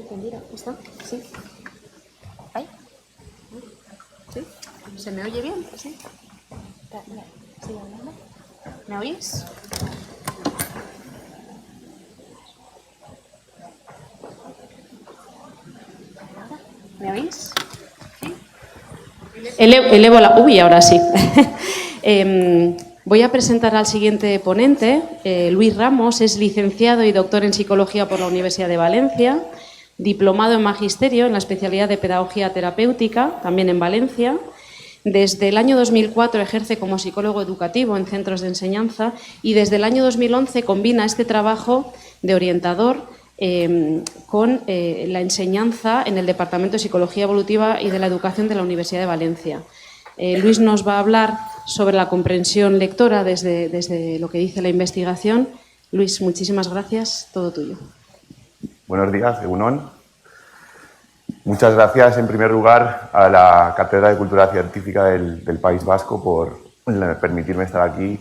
encendida. ¿Está? Sí. ¿Ahí? ¿Sí? ¿Se me oye bien? Sí. ¿Sigue hablando? ¿Me oís? ¿Me oís? ¿Sí? Elevo la... Uy, ahora sí. Voy a presentar al siguiente ponente. Luis Ramos es licenciado y doctor en Psicología por la Universidad de Valencia, diplomado en Magisterio en la especialidad de Pedagogía Terapéutica, también en Valencia. Desde el año 2004 ejerce como psicólogo educativo en centros de enseñanza y desde el año 2011 combina este trabajo de orientador con la enseñanza en el Departamento de Psicología Evolutiva y de la Educación de la Universidad de Valencia. Luis nos va a hablar sobre la comprensión lectora desde lo que dice la investigación. Luis, muchísimas gracias. Todo tuyo. Buenos días, Egunon. Muchas gracias, en primer lugar, a la Cátedra de Cultura Científica del País Vasco por permitirme estar aquí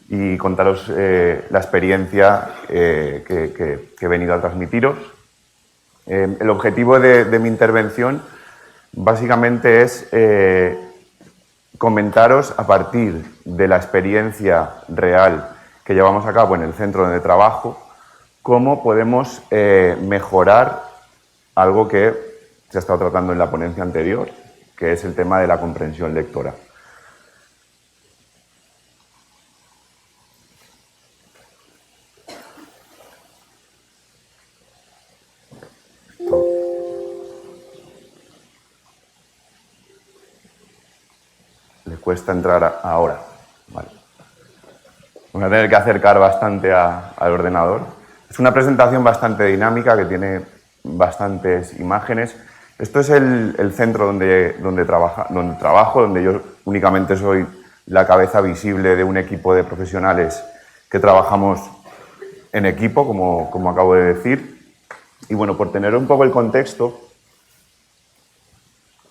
y contaros la experiencia que he venido a transmitiros. El objetivo de mi intervención básicamente es comentaros, a partir de la experiencia real que llevamos a cabo en el centro donde trabajo, cómo podemos mejorar algo que se ha estado tratando en la ponencia anterior, que es el tema de la comprensión lectora. Le cuesta entrar ahora. Vale. Voy a tener que acercar bastante al ordenador. Es una presentación bastante dinámica que tiene bastantes imágenes. Esto es el centro donde trabajo, donde yo únicamente soy la cabeza visible de un equipo de profesionales que trabajamos en equipo, como acabo de decir. Y bueno, por tener un poco el contexto,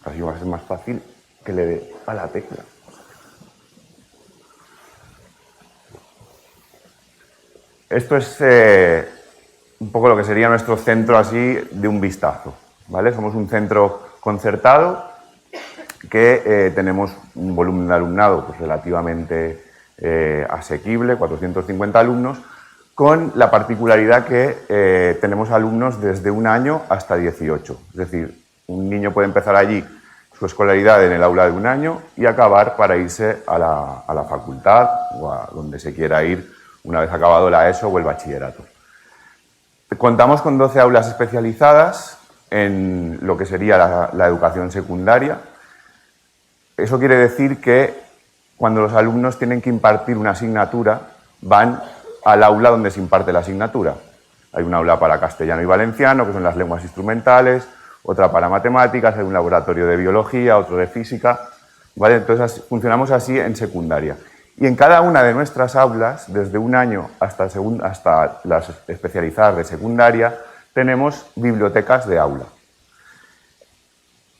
así va a ser más fácil que le dé a la tecla. Esto es un poco lo que sería nuestro centro así de un vistazo, ¿vale? Somos un centro concertado que tenemos un volumen de alumnado pues, relativamente asequible, 450 alumnos, con la particularidad que tenemos alumnos desde 1 año hasta 18. Es decir, un niño puede empezar allí su escolaridad en el aula de 1 año y acabar para irse a la facultad o a donde se quiera ir una vez acabado la ESO o el bachillerato. Contamos con 12 aulas especializadas en lo que sería la educación secundaria. Eso quiere decir que cuando los alumnos tienen que impartir una asignatura, van al aula donde se imparte la asignatura. Hay un aula para castellano y valenciano, que son las lenguas instrumentales, otra para matemáticas, hay un laboratorio de biología, otro de física, ¿vale? Entonces funcionamos así en secundaria. Y en cada una de nuestras aulas, desde 1 año hasta las especializadas de secundaria, tenemos bibliotecas de aula.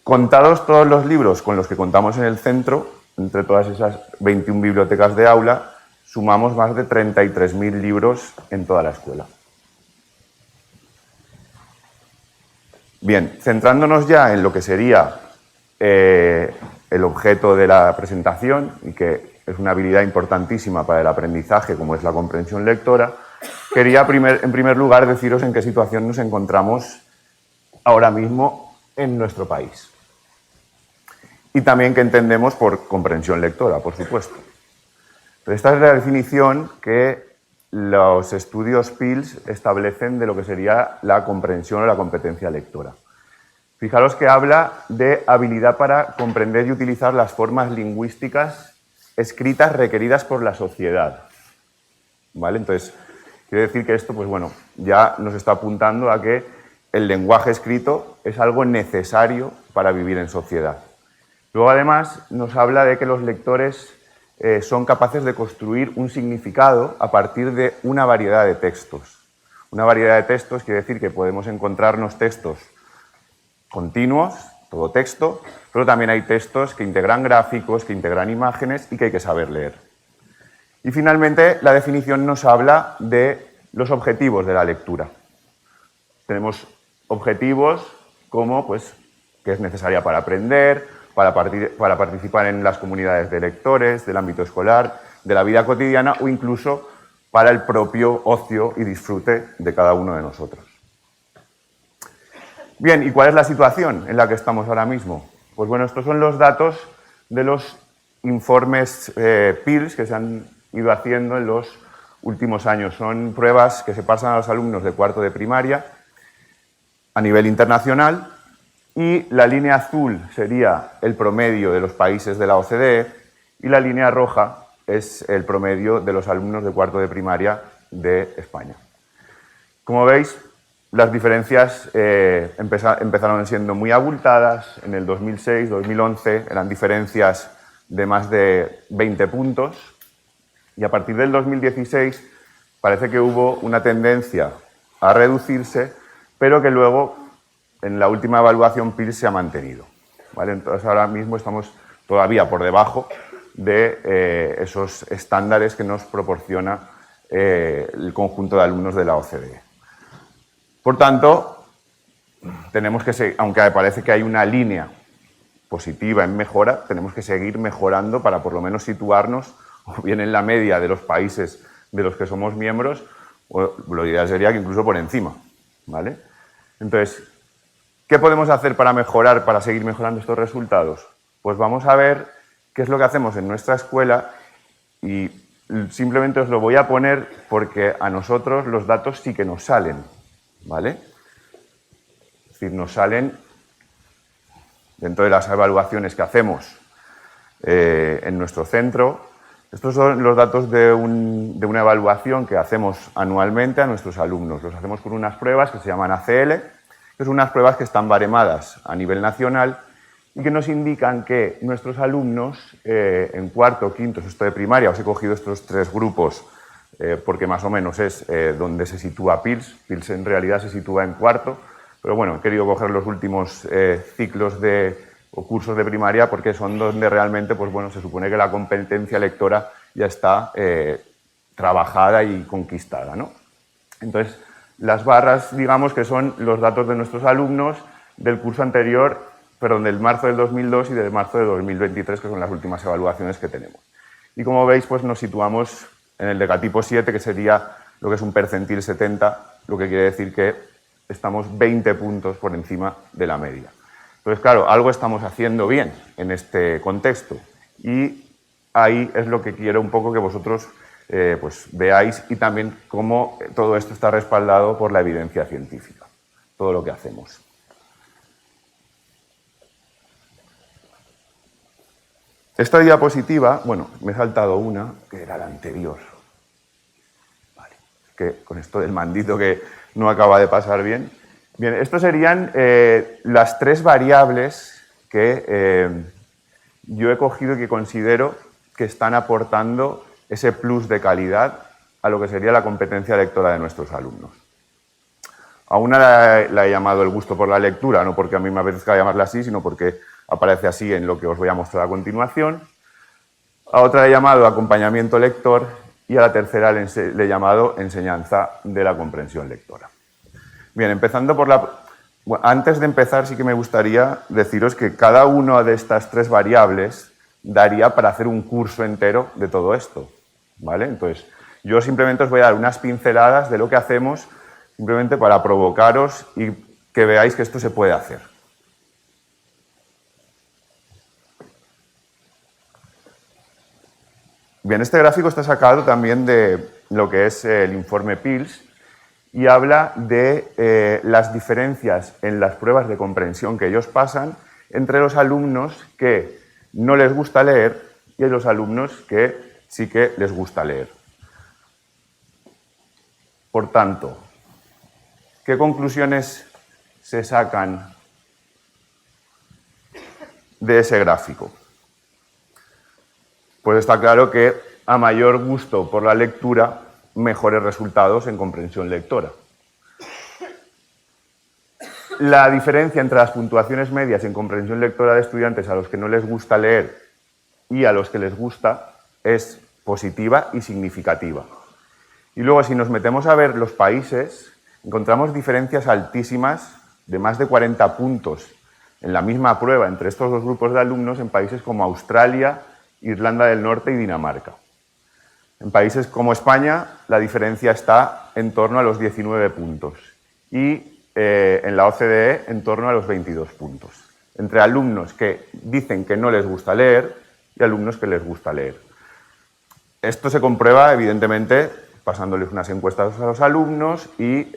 Contados todos los libros con los que contamos en el centro, entre todas esas 21 bibliotecas de aula, sumamos más de 33.000 libros en toda la escuela. Bien, centrándonos ya en lo que sería el objeto de la presentación, y que es una habilidad importantísima para el aprendizaje, como es la comprensión lectora, quería en primer lugar deciros en qué situación nos encontramos ahora mismo en nuestro país. Y también qué entendemos por comprensión lectora, por supuesto. Pero esta es la definición que los estudios PILS establecen de lo que sería la comprensión o la competencia lectora. Fijaros que habla de habilidad para comprender y utilizar las formas lingüísticas escritas requeridas por la sociedad. ¿Vale? Entonces, quiere decir que esto, pues bueno, ya nos está apuntando a que el lenguaje escrito es algo necesario para vivir en sociedad. Luego, además, nos habla de que los lectores son capaces de construir un significado a partir de una variedad de textos. Una variedad de textos quiere decir que podemos encontrarnos textos continuos, todo texto, pero también hay textos que integran gráficos, que integran imágenes y que hay que saber leer. Y finalmente, la definición nos habla de los objetivos de la lectura. Tenemos objetivos como pues, que es necesaria para aprender, para participar en las comunidades de lectores, del ámbito escolar, de la vida cotidiana o incluso para el propio ocio y disfrute de cada uno de nosotros. Bien, ¿y cuál es la situación en la que estamos ahora mismo? Pues bueno, estos son los datos de los informes PIRLS que se han ido haciendo en los últimos años. Son pruebas que se pasan a los alumnos de cuarto de primaria a nivel internacional y la línea azul sería el promedio de los países de la OCDE y la línea roja es el promedio de los alumnos de cuarto de primaria de España. Como veis, las diferencias empezaron siendo muy abultadas. En el 2006, 2011 eran diferencias de más de 20 puntos y a partir del 2016 parece que hubo una tendencia a reducirse, pero que luego en la última evaluación PIRLS se ha mantenido, ¿vale? Entonces ahora mismo estamos todavía por debajo de esos estándares que nos proporciona el conjunto de alumnos de la OCDE. Por tanto, tenemos que, aunque parece que hay una línea positiva en mejora, tenemos que seguir mejorando para por lo menos situarnos o bien en la media de los países de los que somos miembros, o lo ideal sería que incluso por encima, ¿vale? Entonces, ¿qué podemos hacer para mejorar, para seguir mejorando estos resultados? Pues vamos a ver qué es lo que hacemos en nuestra escuela y simplemente os lo voy a poner porque a nosotros los datos sí que nos salen, ¿vale? Es decir, nos salen dentro de las evaluaciones que hacemos en nuestro centro. Estos son los datos de una evaluación que hacemos anualmente a nuestros alumnos. Los hacemos con unas pruebas que se llaman ACL, que son unas pruebas que están baremadas a nivel nacional y que nos indican que nuestros alumnos en cuarto, quinto, sexto de primaria, os he cogido estos tres grupos porque más o menos es donde se sitúa PIRLS. PIRLS en realidad se sitúa en cuarto, pero bueno, he querido coger los últimos ciclos o cursos de primaria porque son donde realmente, pues bueno, se supone que la competencia lectora ya está trabajada y conquistada, ¿no? Entonces, las barras, digamos que son los datos de nuestros alumnos del curso anterior, perdón, del marzo del 2002 y del marzo de 2023, que son las últimas evaluaciones que tenemos. Y como veis, pues nos situamos en el decatipo 7, que sería lo que es un percentil 70, lo que quiere decir que estamos 20 puntos por encima de la media. Entonces, claro, algo estamos haciendo bien en este contexto y ahí es lo que quiero un poco que vosotros pues veáis y también cómo todo esto está respaldado por la evidencia científica, todo lo que hacemos. Esta diapositiva, bueno, me he saltado una, que era la anterior. Vale, que con esto del mandito que no acaba de pasar bien. Bien, estos serían las tres variables que yo he cogido y que considero que están aportando ese plus de calidad a lo que sería la competencia lectora de nuestros alumnos. A una la he llamado el gusto por la lectura, no porque a mí me apetezca llamarla así, sino porque aparece así en lo que os voy a mostrar a continuación. A otra le he llamado acompañamiento lector y a la tercera le he llamado enseñanza de la comprensión lectora. Bien, empezando por la... Bueno, antes de empezar sí que me gustaría deciros que cada una de estas tres variables daría para hacer un curso entero de todo esto, ¿vale? Entonces, yo simplemente os voy a dar unas pinceladas de lo que hacemos, simplemente para provocaros y que veáis que esto se puede hacer. Bien, este gráfico está sacado también de lo que es el informe PIRLS y habla de las diferencias en las pruebas de comprensión que ellos pasan entre los alumnos que no les gusta leer y los alumnos que sí que les gusta leer. Por tanto, ¿qué conclusiones se sacan de ese gráfico? Pues está claro que a mayor gusto por la lectura, mejores resultados en comprensión lectora. La diferencia entre las puntuaciones medias en comprensión lectora de estudiantes a los que no les gusta leer y a los que les gusta es positiva y significativa. Y luego, si nos metemos a ver los países, encontramos diferencias altísimas de más de 40 puntos en la misma prueba entre estos dos grupos de alumnos en países como Australia, Irlanda del Norte y Dinamarca. En países como España, la diferencia está en torno a los 19 puntos y en la OCDE en torno a los 22 puntos, entre alumnos que dicen que no les gusta leer y alumnos que les gusta leer. Esto se comprueba, evidentemente, pasándoles unas encuestas a los alumnos y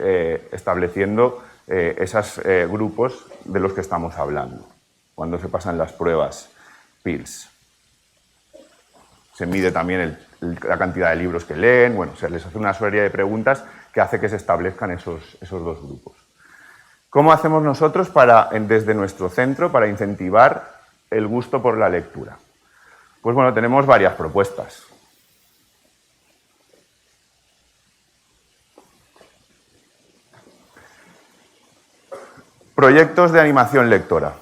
estableciendo esos grupos de los que estamos hablando, cuando se pasan las pruebas PIRLS. Se mide también la cantidad de libros que leen, bueno, se les hace una serie de preguntas que hace que se establezcan esos dos grupos. ¿Cómo hacemos nosotros desde nuestro centro para incentivar el gusto por la lectura? Pues bueno, tenemos varias propuestas. Proyectos de animación lectora.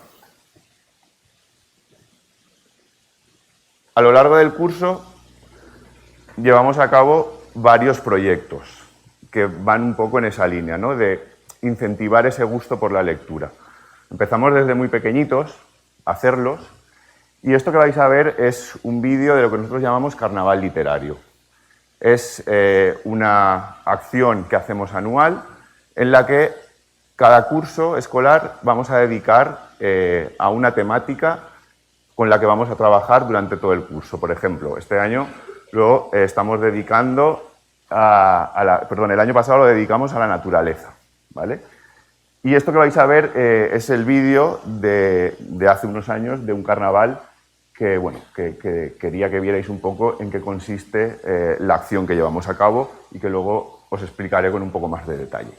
A lo largo del curso llevamos a cabo varios proyectos que van un poco en esa línea, ¿no?, de incentivar ese gusto por la lectura. Empezamos desde muy pequeñitos a hacerlos y esto que vais a ver es un vídeo de lo que nosotros llamamos carnaval literario. Es una acción que hacemos anual en la que cada curso escolar vamos a dedicar a una temática con la que vamos a trabajar durante todo el curso. Por ejemplo, este año lo estamos dedicando el año pasado lo dedicamos a la naturaleza, ¿vale? Y esto que vais a ver es el vídeo de hace unos años de un carnaval que, bueno, que quería que vierais un poco en qué consiste la acción que llevamos a cabo y que luego os explicaré con un poco más de detalle.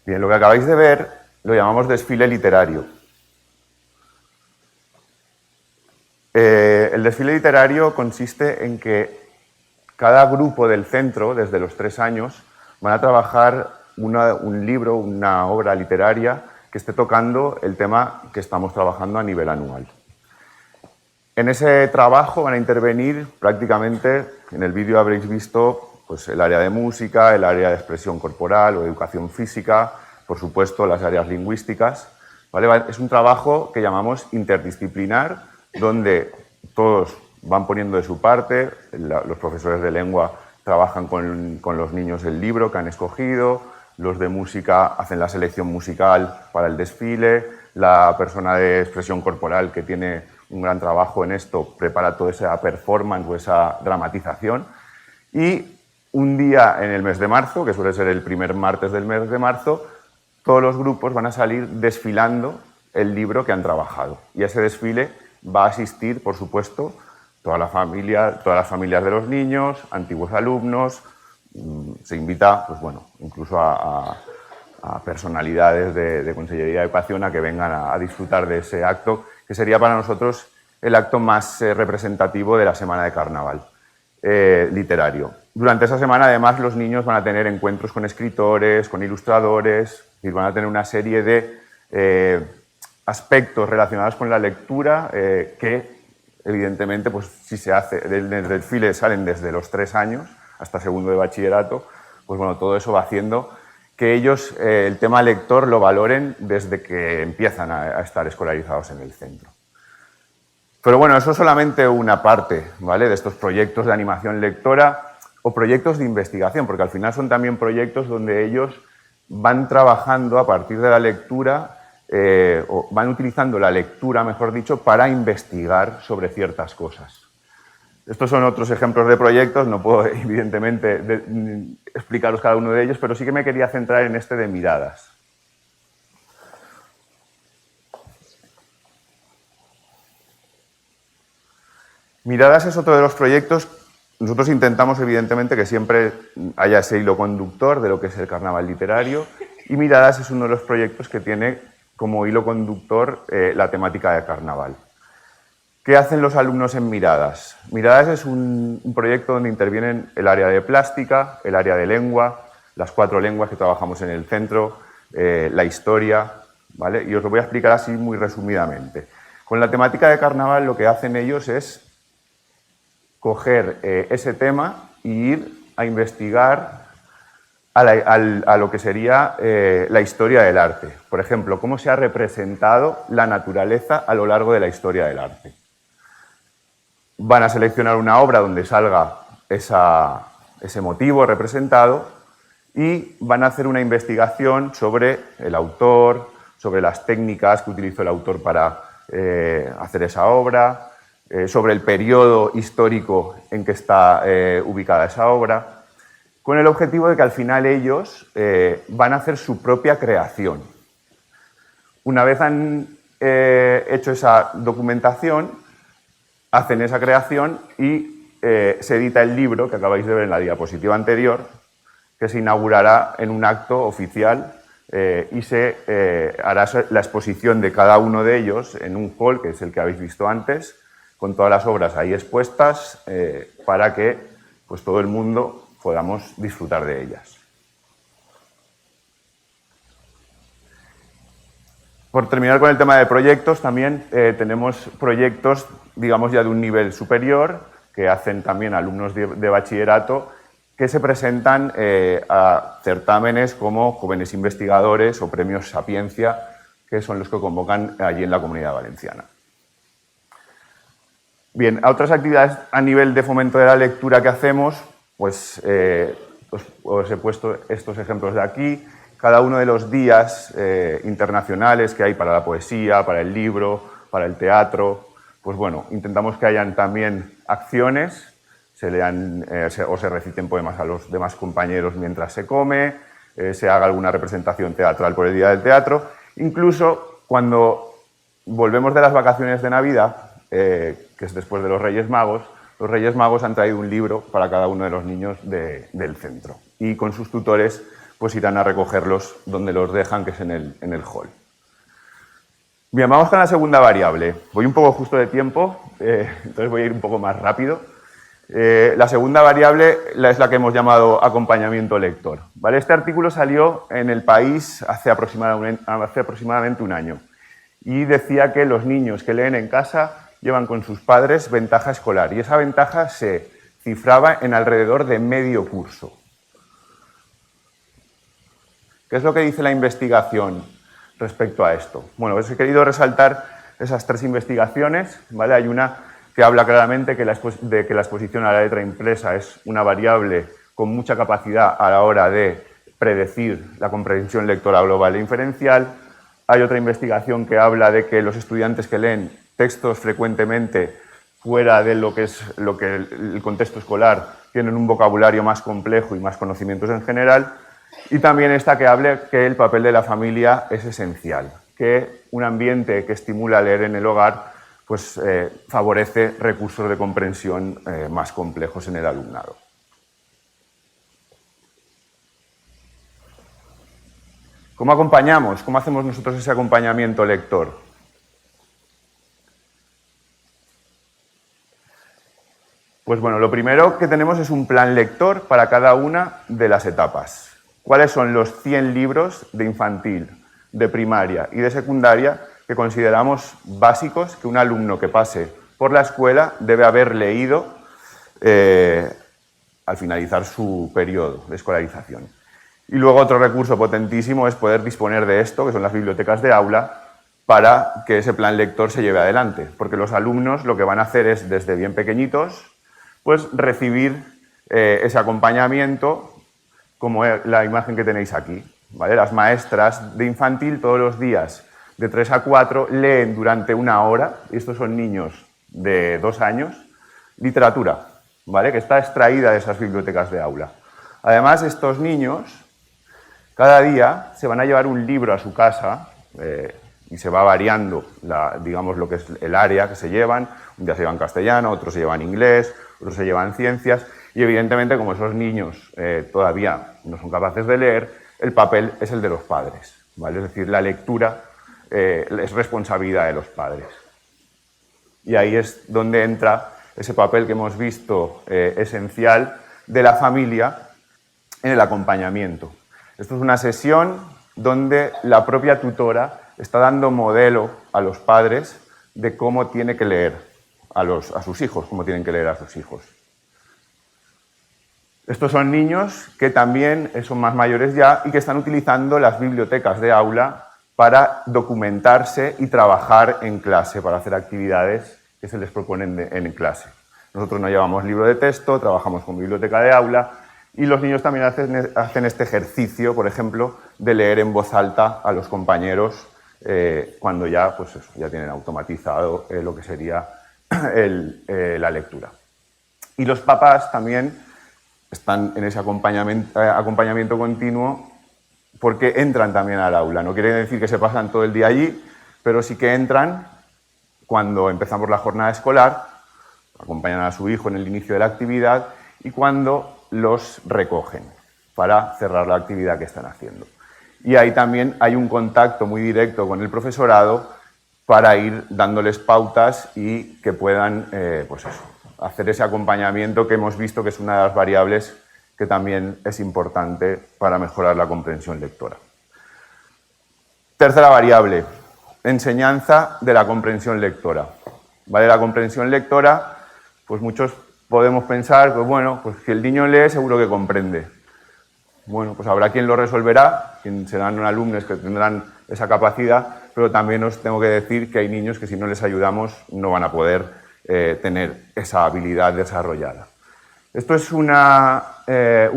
Bien, lo que acabáis de ver lo llamamos desfile literario. El desfile literario consiste en que cada grupo del centro, desde los 3 años, van a trabajar un libro, una obra literaria que esté tocando el tema que estamos trabajando a nivel anual. En ese trabajo van a intervenir prácticamente, en el vídeo habréis visto, pues el área de música, el área de expresión corporal o educación física, por supuesto las áreas lingüísticas, ¿vale? Es un trabajo que llamamos interdisciplinar, donde todos van poniendo de su parte, los profesores de lengua trabajan con los niños el libro que han escogido, los de música hacen la selección musical para el desfile, la persona de expresión corporal que tiene un gran trabajo en esto prepara toda esa performance o esa dramatización y un día en el mes de marzo, que suele ser el primer martes del mes de marzo, todos los grupos van a salir desfilando el libro que han trabajado. Y a ese desfile va a asistir, por supuesto, todas las familias de los niños, antiguos alumnos. Se invita, pues bueno, incluso a personalidades de Consellería de Educación a que vengan a disfrutar de ese acto, que sería para nosotros el acto más representativo de la Semana de Carnaval literario. Durante esa semana, además, los niños van a tener encuentros con escritores, con ilustradores, y van a tener una serie de aspectos relacionados con la lectura que, evidentemente, pues si se hace, del desfile salen desde los 3 años hasta segundo de bachillerato, pues bueno, todo eso va haciendo que ellos el tema lector lo valoren desde que empiezan a estar escolarizados en el centro. Pero bueno, eso es solamente una parte, ¿vale?, de estos proyectos de animación lectora. o proyectos de investigación, porque al final son también proyectos donde ellos van trabajando a partir de la lectura, o van utilizando la lectura, mejor dicho, para investigar sobre ciertas cosas. Estos son otros ejemplos de proyectos, no puedo evidentemente explicaros cada uno de ellos, pero sí que me quería centrar en este de miradas. Miradas es otro de los proyectos. Nosotros intentamos, evidentemente, que siempre haya ese hilo conductor de lo que es el carnaval literario, y Miradas es uno de los proyectos que tiene como hilo conductor la temática de carnaval. ¿Qué hacen los alumnos en Miradas? Miradas es un proyecto donde intervienen el área de plástica, el área de lengua, las 4 lenguas que trabajamos en el centro, la historia, ¿vale? Y os lo voy a explicar así muy resumidamente. Con la temática de carnaval lo que hacen ellos es coger ese tema e ir a investigar a lo que sería la historia del arte. Por ejemplo, cómo se ha representado la naturaleza a lo largo de la historia del arte. Van a seleccionar una obra donde salga ese motivo representado y van a hacer una investigación sobre el autor, sobre las técnicas que utilizó el autor para hacer esa obra, sobre el periodo histórico en que está ubicada esa obra, con el objetivo de que al final ellos van a hacer su propia creación. Una vez han hecho esa documentación, hacen esa creación y se edita el libro que acabáis de ver en la diapositiva anterior, que se inaugurará en un acto oficial y se hará la exposición de cada uno de ellos en un hall, que es el que habéis visto antes, con todas las obras ahí expuestas para que pues, todo el mundo podamos disfrutar de ellas. Por terminar con el tema de proyectos, también tenemos proyectos, digamos, ya de un nivel superior, que hacen también alumnos de bachillerato, que se presentan a certámenes como Jóvenes Investigadores o Premios Sapiencia, que son los que convocan allí en la Comunidad Valenciana. Bien, a otras actividades a nivel de fomento de la lectura que hacemos, pues os he puesto estos ejemplos de aquí. Cada uno de los días internacionales que hay para la poesía, para el libro, para el teatro, pues bueno, intentamos que hayan también acciones, se lean o se reciten poemas a los demás compañeros mientras se come, se haga alguna representación teatral por el Día del Teatro. Incluso cuando volvemos de las vacaciones de Navidad, que es después de los Reyes Magos han traído un libro para cada uno de los niños del centro. Y con sus tutores pues irán a recogerlos donde los dejan, que es en el hall. Bien, vamos con la segunda variable. Voy un poco justo de tiempo, entonces voy a ir un poco más rápido. La segunda variable es la que hemos llamado acompañamiento lector. ¿Vale? Este artículo salió en El País hace aproximadamente un año y decía que los niños que leen en casa llevan con sus padres ventaja escolar y esa ventaja se cifraba en alrededor de medio curso. ¿Qué es lo que dice la investigación respecto a esto? Bueno, os he querido resaltar esas 3 investigaciones, ¿vale? Hay una que habla claramente de que la exposición a la letra impresa es una variable con mucha capacidad a la hora de predecir la comprensión lectora global e inferencial. Hay otra investigación que habla de que los estudiantes que leen textos frecuentemente fuera de lo que es el contexto escolar tienen un vocabulario más complejo y más conocimientos en general. Y también esta que habla que el papel de la familia es esencial, que un ambiente que estimula a leer en el hogar pues, favorece recursos de comprensión más complejos en el alumnado. ¿Cómo acompañamos? ¿Cómo hacemos nosotros ese acompañamiento lector? Pues bueno, lo primero que tenemos es un plan lector para cada una de las etapas. ¿Cuáles son los 100 libros de infantil, de primaria y de secundaria que consideramos básicos que un alumno que pase por la escuela debe haber leído al finalizar su periodo de escolarización? Y luego otro recurso potentísimo es poder disponer de esto, que son las bibliotecas de aula, para que ese plan lector se lleve adelante. Porque los alumnos lo que van a hacer es, desde bien pequeñitos, pues recibir ese acompañamiento, como la imagen que tenéis aquí, ¿vale? Las maestras de infantil todos los días de 3 a 4 leen durante 1 hora, y estos son niños de 2 años, literatura, ¿vale? Que está extraída de esas bibliotecas de aula. Además, estos niños cada día se van a llevar un libro a su casa y se va variando, digamos, lo que es el área que se llevan. Un día se llevan castellano, otros se llevan inglés, otros se llevan ciencias. Y evidentemente, como esos niños todavía no son capaces de leer, el papel es el de los padres, ¿vale? Es decir, la lectura es responsabilidad de los padres. Y ahí es donde entra ese papel que hemos visto esencial de la familia en el acompañamiento. Esto es una sesión donde la propia tutora está dando modelo a los padres de cómo tiene que leer a sus hijos, cómo tienen que leer a sus hijos. Estos son niños que también son más mayores ya y que están utilizando las bibliotecas de aula para documentarse y trabajar en clase, para hacer actividades que se les proponen en clase. Nosotros no llevamos libro de texto, trabajamos con biblioteca de aula y los niños también hacen este ejercicio, por ejemplo, de leer en voz alta a los compañeros cuando ya, pues eso, ya tienen automatizado lo que sería la lectura. Y los papás también están en ese acompañamiento continuo porque entran también al aula. No quiere decir que se pasan todo el día allí, pero sí que entran cuando empezamos la jornada escolar, acompañan a su hijo en el inicio de la actividad y cuando los recogen para cerrar la actividad que están haciendo. Y ahí también hay un contacto muy directo con el profesorado para ir dándoles pautas y que puedan pues eso, hacer ese acompañamiento que hemos visto que es una de las variables que también es importante para mejorar la comprensión lectora. Tercera variable, enseñanza de la comprensión lectora. ¿Vale? La comprensión lectora, pues muchos podemos pensar, pues bueno, pues si el niño lee seguro que comprende. Bueno, pues habrá quien lo resolverá, quien serán alumnos que tendrán esa capacidad, pero también os tengo que decir que hay niños que si no les ayudamos no van a poder tener esa habilidad desarrollada. Esto es un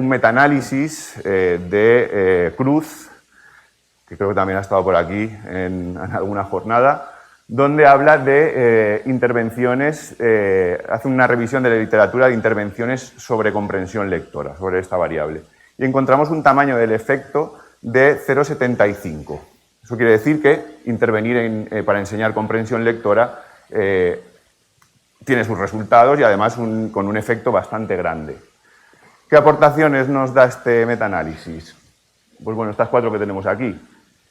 metaanálisis de Cruz, que creo que también ha estado por aquí en alguna jornada, donde habla de intervenciones, hace una revisión de la literatura de intervenciones sobre comprensión lectora, sobre esta variable. Y encontramos un tamaño del efecto de 0,75. Eso quiere decir que intervenir para enseñar comprensión lectora tiene sus resultados y además con un efecto bastante grande. ¿Qué aportaciones nos da este metaanálisis? Pues bueno, estas 4 que tenemos aquí,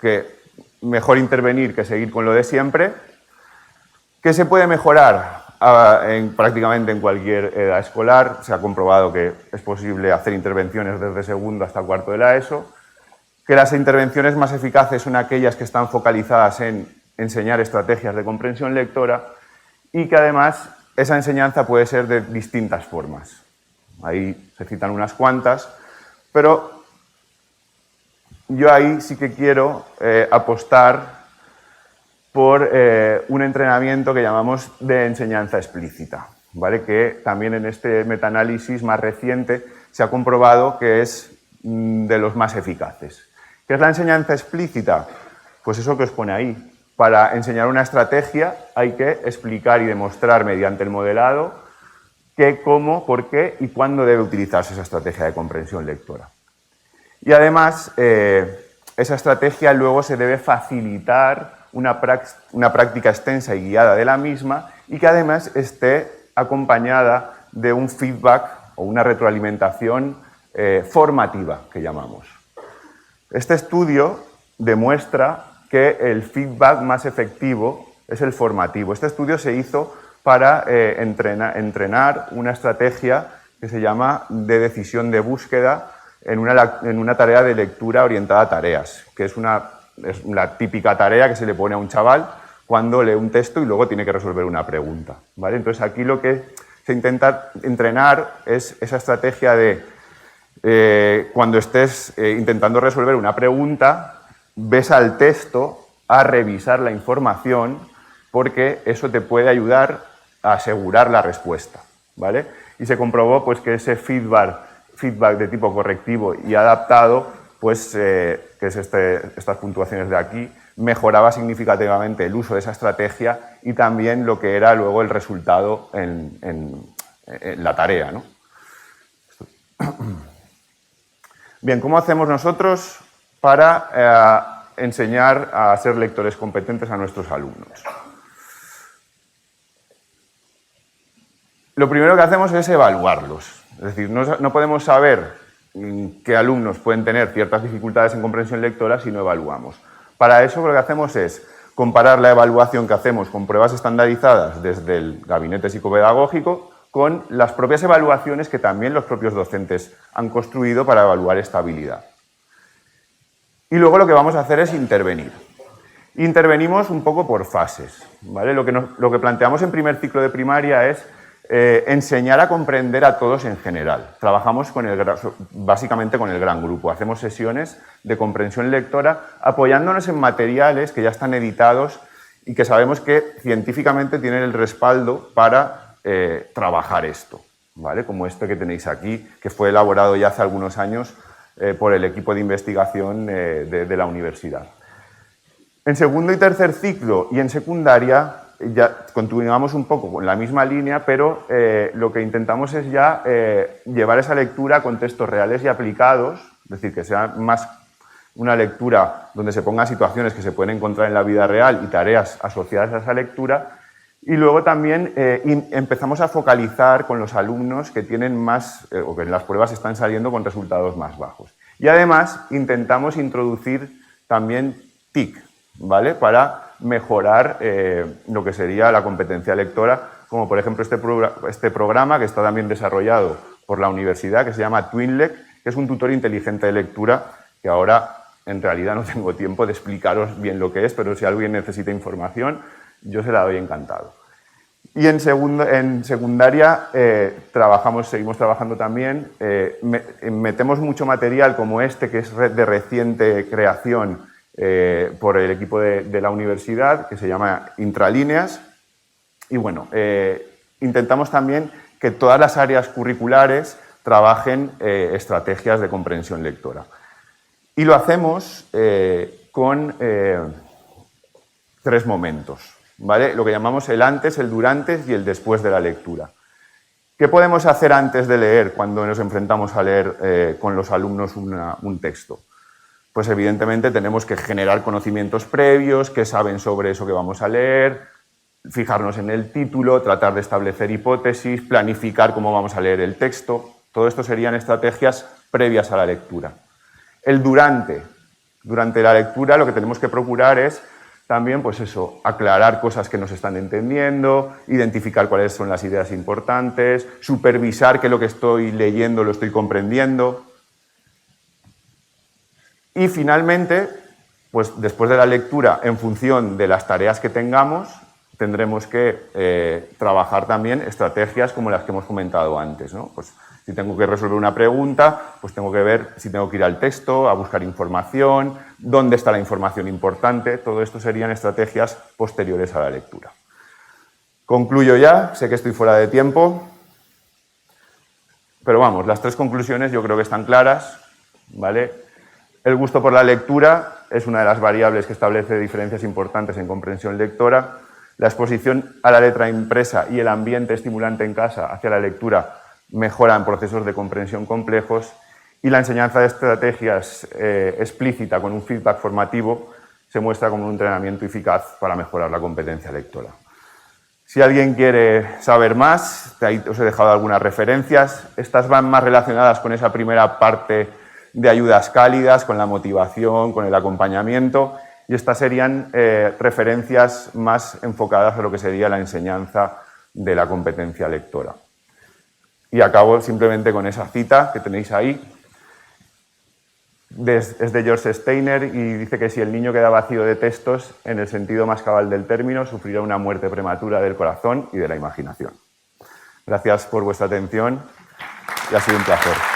que mejor intervenir que seguir con lo de siempre, que se puede mejorar prácticamente en cualquier edad escolar. Se ha comprobado que es posible hacer intervenciones desde segundo hasta cuarto de la ESO, que las intervenciones más eficaces son aquellas que están focalizadas en enseñar estrategias de comprensión lectora y que además esa enseñanza puede ser de distintas formas. Ahí se citan unas cuantas, pero yo ahí sí que quiero apostar por un entrenamiento que llamamos de enseñanza explícita, ¿vale? Que también en este metaanálisis más reciente se ha comprobado que es de los más eficaces. ¿Qué es la enseñanza explícita? Pues eso que os pone ahí. Para enseñar una estrategia hay que explicar y demostrar mediante el modelado qué, cómo, por qué y cuándo debe utilizarse esa estrategia de comprensión lectora. Y además, esa estrategia luego se debe facilitar una práctica extensa y guiada de la misma y que además esté acompañada de un feedback o una retroalimentación formativa, que llamamos. Este estudio demuestra que el feedback más efectivo es el formativo. Este estudio se hizo para entrenar una estrategia que se llama de decisión de búsqueda en una tarea de lectura orientada a tareas, que es la típica tarea que se le pone a un chaval cuando lee un texto y luego tiene que resolver una pregunta, ¿vale? Entonces aquí lo que se intenta entrenar es esa estrategia de cuando estés intentando resolver una pregunta, ves al texto a revisar la información porque eso te puede ayudar a asegurar la respuesta, ¿vale? Y se comprobó pues, que ese feedback de tipo correctivo y adaptado, pues, que es estas puntuaciones de aquí, mejoraba significativamente el uso de esa estrategia y también lo que era luego el resultado en la tarea, ¿no? Bien, ¿cómo hacemos nosotros para enseñar a ser lectores competentes a nuestros alumnos? Lo primero que hacemos es evaluarlos. Es decir, no podemos saber qué alumnos pueden tener ciertas dificultades en comprensión lectora si no evaluamos. Para eso lo que hacemos es comparar la evaluación que hacemos con pruebas estandarizadas desde el gabinete psicopedagógico con las propias evaluaciones que también los propios docentes han construido para evaluar esta habilidad. Y luego lo que vamos a hacer es intervenir. Intervenimos un poco por fases, ¿vale? Lo que planteamos en primer ciclo de primaria es enseñar a comprender a todos en general. Trabajamos básicamente con el gran grupo. Hacemos sesiones de comprensión lectora apoyándonos en materiales que ya están editados y que sabemos que científicamente tienen el respaldo para trabajar esto, ¿vale? Como este que tenéis aquí, que fue elaborado ya hace algunos años por el equipo de investigación de la universidad. En segundo y tercer ciclo y en secundaria ya continuamos un poco con la misma línea, pero lo que intentamos es ya llevar esa lectura a contextos reales y aplicados, es decir, que sea más una lectura donde se pongan situaciones que se pueden encontrar en la vida real y tareas asociadas a esa lectura. Y luego también empezamos a focalizar con los alumnos que tienen más, o que en las pruebas están saliendo con resultados más bajos. Y además intentamos introducir también TIC, ¿vale? Para mejorar lo que sería la competencia lectora, como por ejemplo este programa que está también desarrollado por la universidad, que se llama Twinlec, que es un tutor inteligente de lectura, que ahora en realidad no tengo tiempo de explicaros bien lo que es, pero si alguien necesita información, yo se la doy encantado. Y en secundaria seguimos trabajando también, metemos mucho material como este, que es de reciente creación por el equipo de la universidad, que se llama Intralíneas. Y bueno, intentamos también que todas las áreas curriculares trabajen estrategias de comprensión lectora. Y lo hacemos con 3 momentos, ¿vale? Lo que llamamos el antes, el durante y el después de la lectura. ¿Qué podemos hacer antes de leer cuando nos enfrentamos a leer con los alumnos un texto? Pues evidentemente tenemos que generar conocimientos previos, qué saben sobre eso que vamos a leer, fijarnos en el título, tratar de establecer hipótesis, planificar cómo vamos a leer el texto. Todo esto serían estrategias previas a la lectura. El durante la lectura lo que tenemos que procurar es también, pues eso, aclarar cosas que no se están entendiendo, identificar cuáles son las ideas importantes, supervisar que lo que estoy leyendo lo estoy comprendiendo. Y finalmente, pues después de la lectura, en función de las tareas que tengamos, tendremos que trabajar también estrategias como las que hemos comentado antes, ¿no? Pues si tengo que resolver una pregunta, pues tengo que ver si tengo que ir al texto, a buscar información, dónde está la información importante. Todo esto serían estrategias posteriores a la lectura. Concluyo ya, sé que estoy fuera de tiempo, pero vamos, las 3 conclusiones yo creo que están claras, ¿vale? El gusto por la lectura es una de las variables que establece diferencias importantes en comprensión lectora. La exposición a la letra impresa y el ambiente estimulante en casa hacia la lectura mejoran procesos de comprensión complejos y la enseñanza de estrategias explícita con un feedback formativo se muestra como un entrenamiento eficaz para mejorar la competencia lectora. Si alguien quiere saber más, ahí os he dejado algunas referencias. Estas van más relacionadas con esa primera parte de ayudas cálidas, con la motivación, con el acompañamiento, y estas serían referencias más enfocadas a lo que sería la enseñanza de la competencia lectora. Y acabo simplemente con esa cita que tenéis ahí. Es de George Steiner y dice que si el niño queda vacío de textos, en el sentido más cabal del término, sufrirá una muerte prematura del corazón y de la imaginación. Gracias por vuestra atención y ha sido un placer.